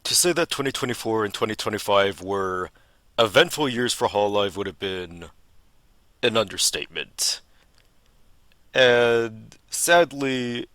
To say that 2024 and 2025 were eventful years for Hololive would have been an understatement. And sadly,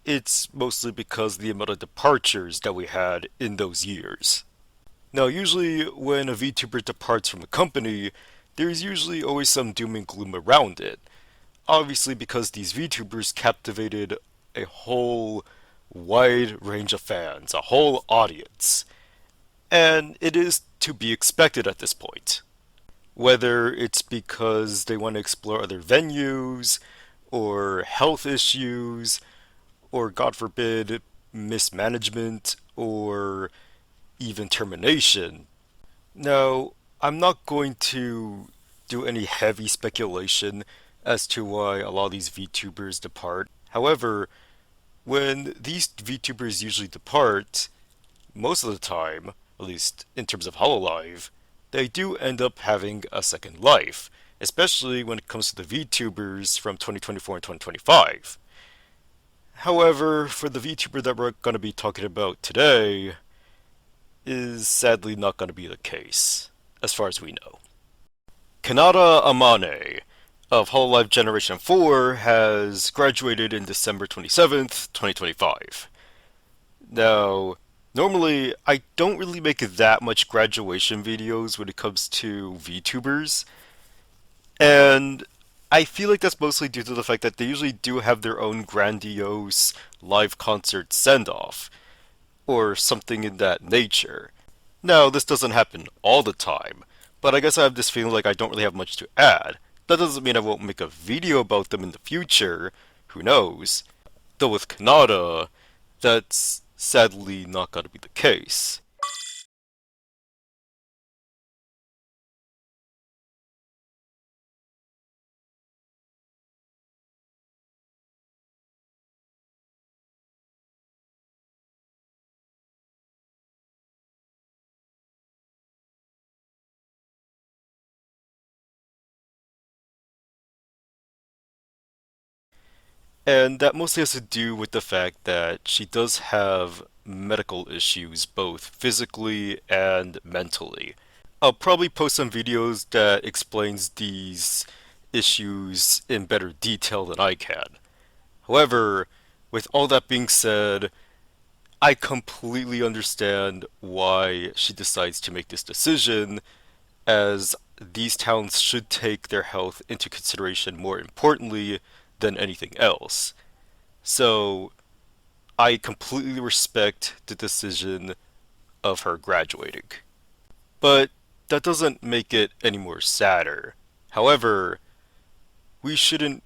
it's mostly because of the amount of departures that we had in those years. Now, usually when a VTuber departs from a company, there's usually always some doom and gloom around it. Obviously, because these VTubers captivated a whole wide range of fans, a whole audience. And it is to be expected at this point. Whether it's because they want to explore other venues, or health issues, or God forbid, mismanagement, or even termination. Now, I'm not going to do any heavy speculation as to why a lot of these VTubers depart. However, when these VTubers usually depart, most of the time, at least in terms of Hololive, they do end up having a second life, especially when it comes to the VTubers from 2024 and 2025. However, for the VTuber that we're going to be talking about today, is sadly not going to be the case, as far as we know. Kanata Amane of Hololive Generation 4 has graduated in December 27th, 2025. Now, normally, I don't really make that much graduation videos when it comes to VTubers, and I feel like that's mostly due to the fact that they usually do have their own grandiose live concert send-off, or something in that nature. Now, this doesn't happen all the time, but I guess I have this feeling like I don't really have much to add. That doesn't mean I won't make a video about them in the future, who knows. Though with Kanata, that's sadly not gonna be the case. And that mostly has to do with the fact that she does have medical issues, both physically and mentally. I'll probably post some videos that explains these issues in better detail than I can. However, with all that being said, I completely understand why she decides to make this decision, as these towns should take their health into consideration more importantly than anything else. So, I completely respect the decision of her graduating. But that doesn't make it any more sadder. However, we shouldn't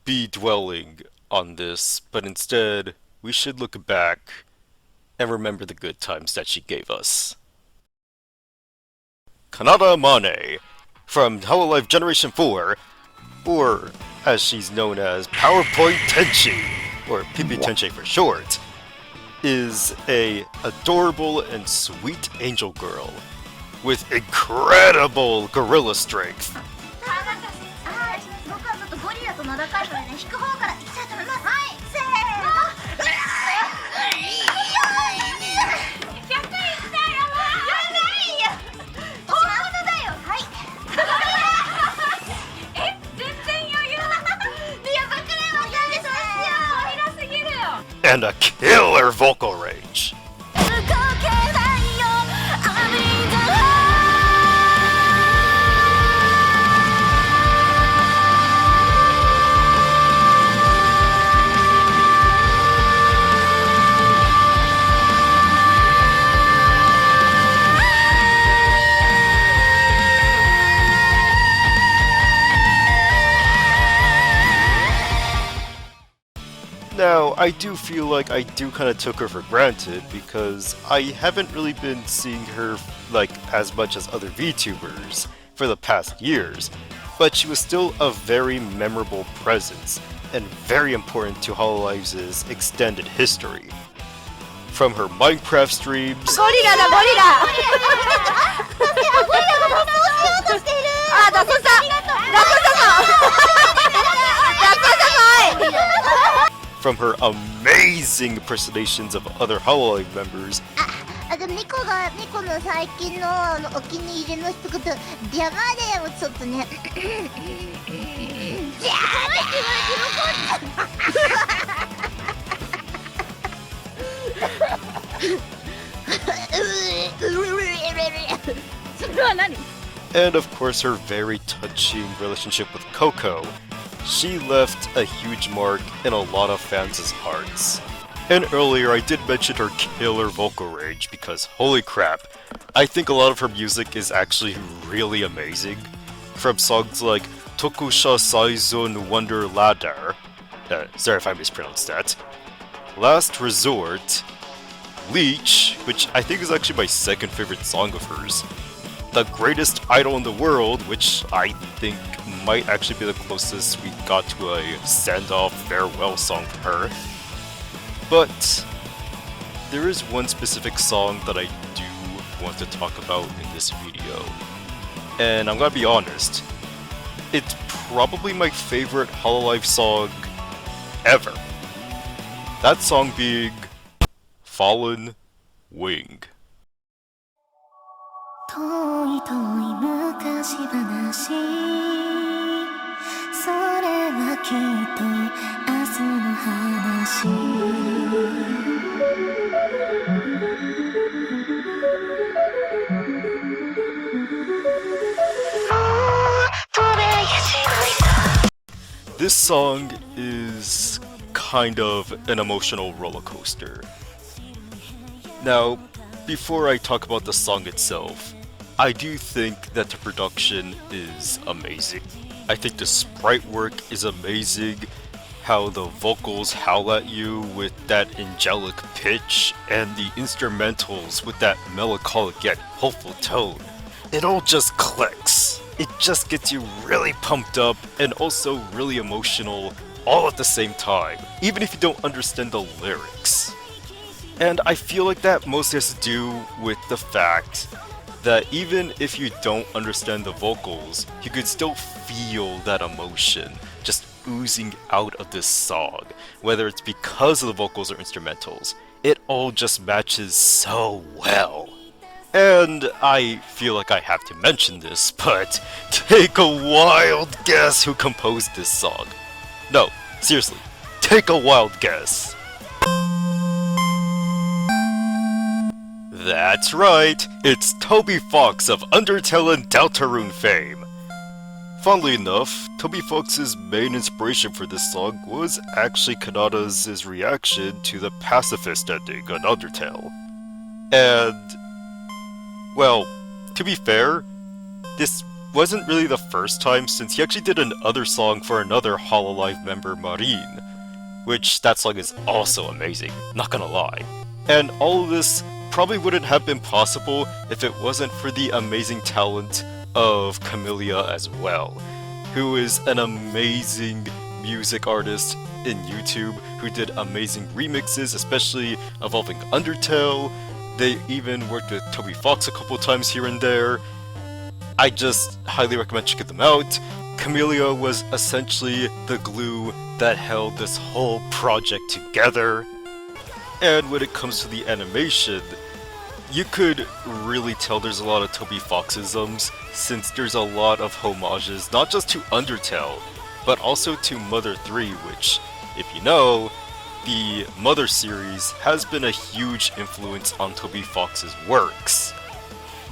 be dwelling on this, but instead, we should look back and remember the good times that she gave us. Kanata Amane, from Hololive Generation 4, or as she's known as PowerPoint Tenchi, or PP Tenchi for short, is a adorable and sweet angel girl with incredible gorilla strength. And a killer vocal range. Now, I do feel like I do kind of took her for granted because I haven't really been seeing her like as much as other VTubers for the past years, but she was still a very memorable presence and very important to Hololive's extended history. From her Minecraft streams from her amazing impersonations of other Hololive members でも猫の最近のお気に入りの一言「ビャガーデン」をちょっとねじゃそれは何 And of course, her very touching relationship with Coco. She left a huge mark in a lot of fans' hearts. And earlier, I did mention her killer vocal range because holy crap, I think a lot of her music is actually really amazing. From songs like Tokusha Saizon Wonder Ladder, sorry if I mispronounced that, Last Resort, Leech, which I think is actually my second favorite song of hers, The Greatest Idol in the World, which I think might actually be the closest we got to a send-off farewell song from her. But there is one specific song that I do want to talk about in this video. And I'm gonna be honest, it's probably my favorite Hololive song ever. That song being Fallen Wing. 遠い遠い昔話それはきっと明日の話This song is kind of an emotional roller coaster. Now, before I talk about the song itself, I do think that the production is amazing. I think the sprite work is amazing, how the vocals howl at you with that angelic pitch, and the instrumentals with that melancholic yet hopeful tone. It all just clicks. It just gets you really pumped up and also really emotional all at the same time, even if you don't understand the lyrics. And I feel like that mostly has to do with the fact that even if you don't understand the vocals, you could still feel that emotion just oozing out of this song, whether it's because of the vocals or instrumentals. It all just matches so well. And I feel like I have to mention this, but take a wild guess who composed this song. No, seriously, take a wild guess. That's right, it's Toby Fox of Undertale and Deltarune fame. Funnily enough, Toby Fox's main inspiration for this song was actually Kanata's reaction to the pacifist ending on Undertale. And, well, to be fair, this wasn't really the first time since he actually did another song for another Hololive member, Marine, which that song is also amazing, not gonna lie. And all of this probably wouldn't have been possible if it wasn't for the amazing talent of Camellia as well, who is an amazing music artist in YouTube who did amazing remixes, especially involving Undertale. They even worked with Toby Fox a couple times here and there. I just highly recommend checking them out. Camellia was essentially the glue that held this whole project together. And when it comes to the animation, you could really tell there's a lot of Toby Foxisms, since there's a lot of homages not just to Undertale, but also to Mother 3, which, if you know, the Mother series has been a huge influence on Toby Fox's works.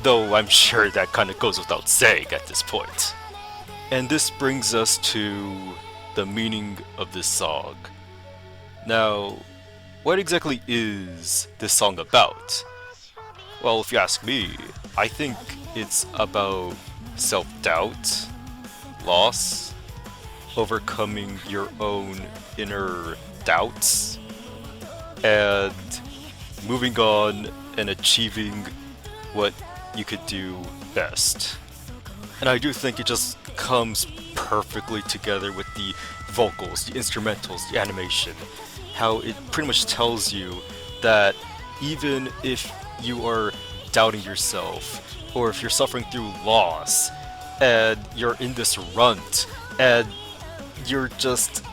Though I'm sure that kinda goes without saying at this point. And this brings us to the meaning of this song. Now, what exactly is this song about? Well, if you ask me, I think it's about self-doubt, loss, overcoming your own inner doubts, and moving on and achieving what you could do best. And I do think it just comes perfectly together with the vocals, the instrumentals, the animation, how it pretty much tells you that even if you are doubting yourself, or if you're suffering through loss, and you're in this rut, and you're just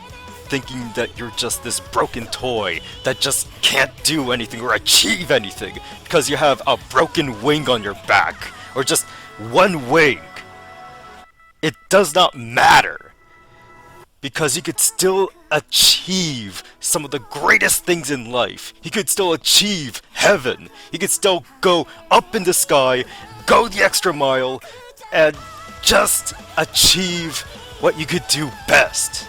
thinking that you're just this broken toy that just can't do anything or achieve anything because you have a broken wing on your back, or just one wing. It does not matter, because you could still achieve some of the greatest things in life. You could still achieve heaven. You could still go up in the sky, go the extra mile, and just achieve what you could do best.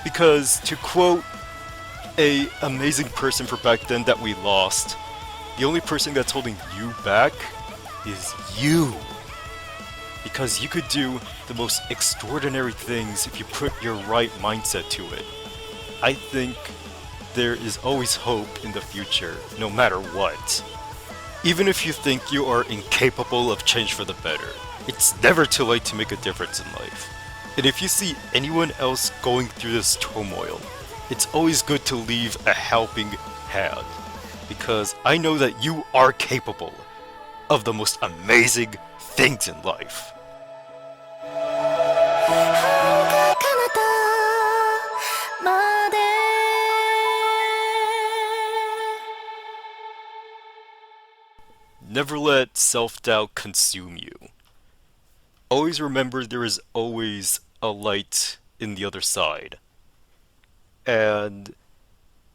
Because, to quote a amazing person from back then that we lost, the only person that's holding you back is you. Because you could do the most extraordinary things if you put your right mindset to it. I think there is always hope in the future, no matter what. Even if you think you are incapable of change for the better, it's never too late to make a difference in life. And if you see anyone else going through this turmoil, it's always good to leave a helping hand. Because I know that you are capable of the most amazing things in life. Never let self-doubt consume you. Always remember there is always a light in the other side. And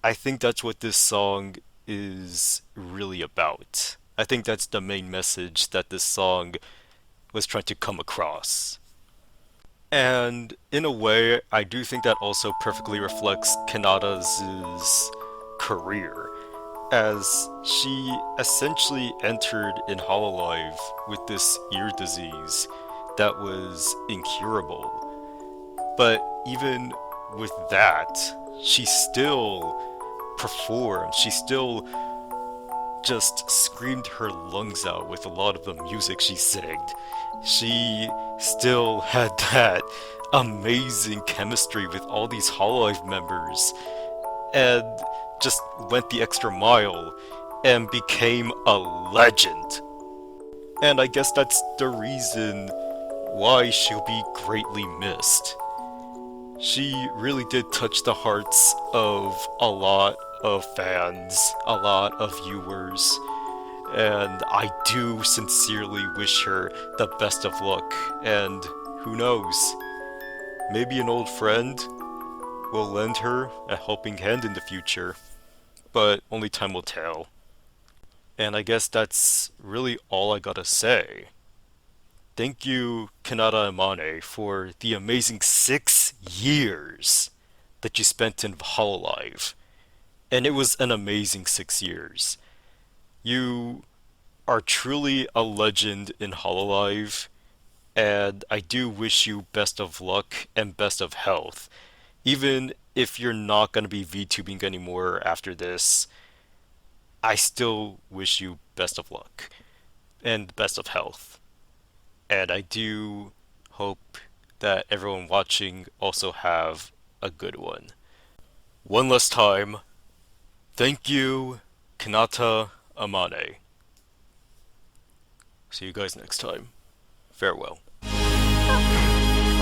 I think that's what this song is really about. I think that's the main message that this song was trying to come across. And in a way, I do think that also perfectly reflects Kanata's career, as she essentially entered in Hololive with this ear disease that was incurable. But even with that, she still performed, she still just screamed her lungs out with a lot of the music she sang. She still had that amazing chemistry with all these Hololive members, and just went the extra mile and became a legend. And I guess that's the reason why she'll be greatly missed. She really did touch the hearts of a lot of fans, a lot of viewers, and I do sincerely wish her the best of luck. And who knows, maybe an old friend will lend her a helping hand in the future, but only time will tell. And I guess that's really all I gotta say. Thank you, Kanata Amane, for the amazing 6 years that you spent in Hololive. And it was an amazing 6 years. You are truly a legend in Hololive, and I do wish you best of luck and best of health. Even if you're not going to be VTubing anymore after this, I still wish you best of luck and best of health. And I do hope that everyone watching also have a good one. One last time, thank you, Kanata Amane. See you guys next time. Farewell. お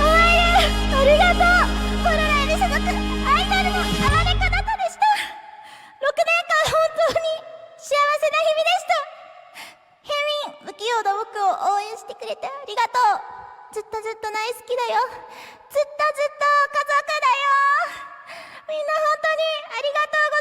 前ありがとう。ホロライブ所属アイドルのあまねかなたでした。6年間本当に幸せな日々でした。ヘミン、不器用な僕を応援してくれてありがとう。ずっとずっと大好きだよ。ずっとずっと家族だよ。みんな本当にありがとうございました。